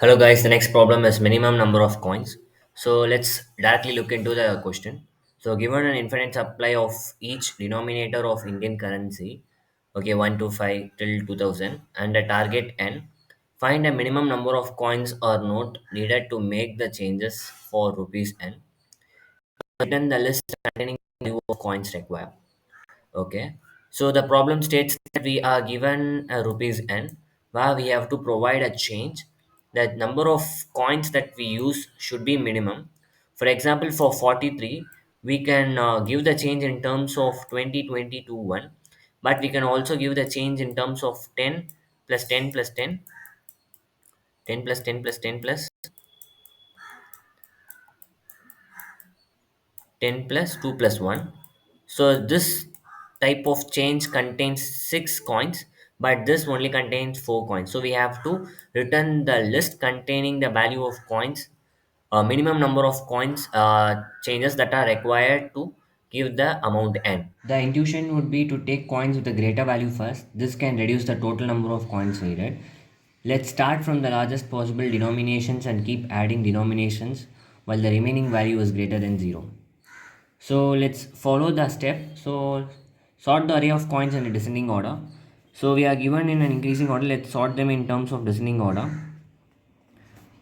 Hello guys, the next problem is minimum number of coins. So let's directly look into the question. So given an infinite supply of each denominator of Indian currency, okay, 1 to 5 till 2000 and a target n, find a minimum number of coins or note needed to make the changes for rupees n. Then the list containing the new coins required. Okay. So the problem states that we are given a rupees n where we have to provide a change. That number of coins that we use should be minimum. For example, for 43, we can give the change in terms of 20, 20 to 1, but we can also give the change in terms of 10 plus 10 plus 10, 10 plus 10 plus 10 plus 10 plus 2 plus 1. So this type of change contains 6 coins, but this only contains 4 coins. So we have to return the list containing the value of coins, minimum number of coins changes that are required to give the amount n. The intuition would be to take coins with a greater value first. This can reduce the total number of coins needed. Let's start from the largest possible denominations and keep adding denominations while the remaining value is greater than 0. So let's follow the step. So sort the array of coins in a descending order. So we are given in an increasing order. Let's sort them in terms of descending order.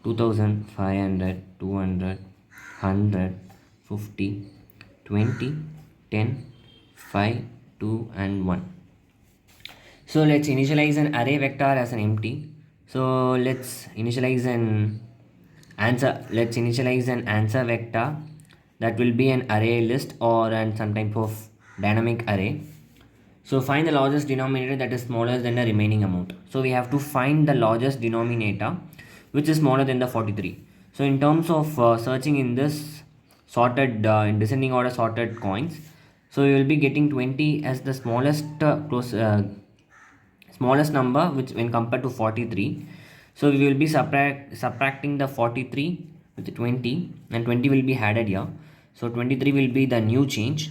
2000, 500, 200, 100, 50, 20, 10, 5, 2 and 1. So let's initialize an array vector as an empty. So let's initialize an answer vector that will be an array list or an some type of dynamic array. So find the largest denominator that is smaller than the remaining amount. So we have to find the largest denominator which is smaller than the 43. So in terms of searching in this sorted in descending order sorted coins, so you will be getting 20 as the smallest number which when compared to 43. So we will be subtracting the 43 with the 20 and 20 will be added here. So 23 will be the new change,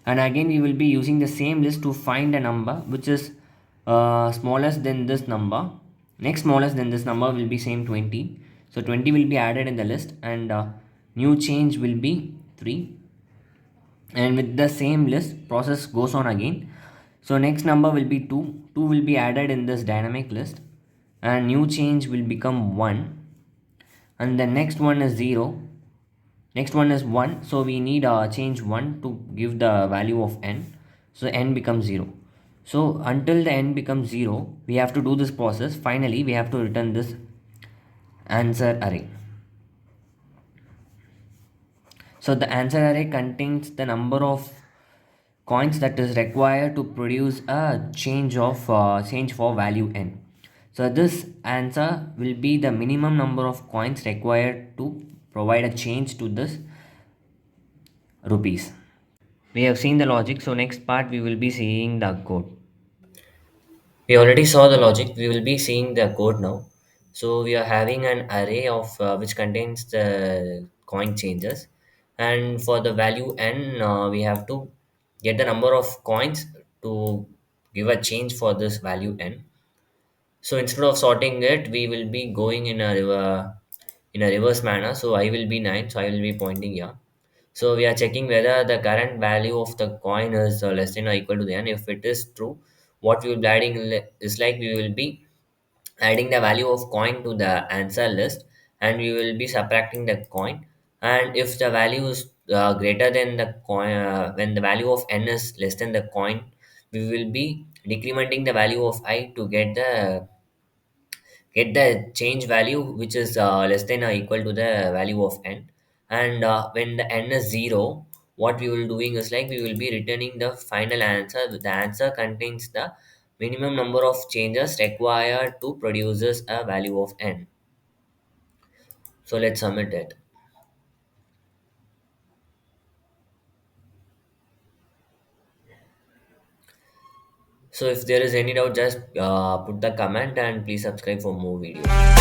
and again we will be using the same list to find a number which is smallest than this number. Next smallest than this number will be same 20. So 20 will be added in the list, and new change will be 3, and with the same list process goes on again. So next number will be 2. 2 will be added in this dynamic list, and new change will become 1, and the next one is 0. Next one is 1, so we need change 1 to give the value of n. So n becomes 0. So until the n becomes 0, we have to do this process. Finally we have to return this answer array. So the answer array contains the number of coins that is required to produce a change for value n. So this answer will be the minimum number of coins required to provide a change to this rupees. We have seen the logic, so next part we will be seeing the code. We already saw the logic. We will be seeing the code now. So we are having an array of which contains the coin changes, and for the value n, we have to get the number of coins to give a change for this value n. So instead of sorting it, we will be going in a reverse manner. So I will be 9. So I will be pointing here. So we are checking whether the current value of the coin is less than or equal to the n. If it is true, what we will be adding is like we will be adding the value of coin to the answer list, and we will be subtracting the coin. And if the value is greater than the coin, when the value of n is less than the coin, we will be decrementing the value of I to get the change value which is less than or equal to the value of n. And when the n is 0, what we will doing is like we will be returning the final answer. The answer contains the minimum number of changes required to produces a value of n. So let's submit it. So if there is any doubt, just put the comment and please subscribe for more videos.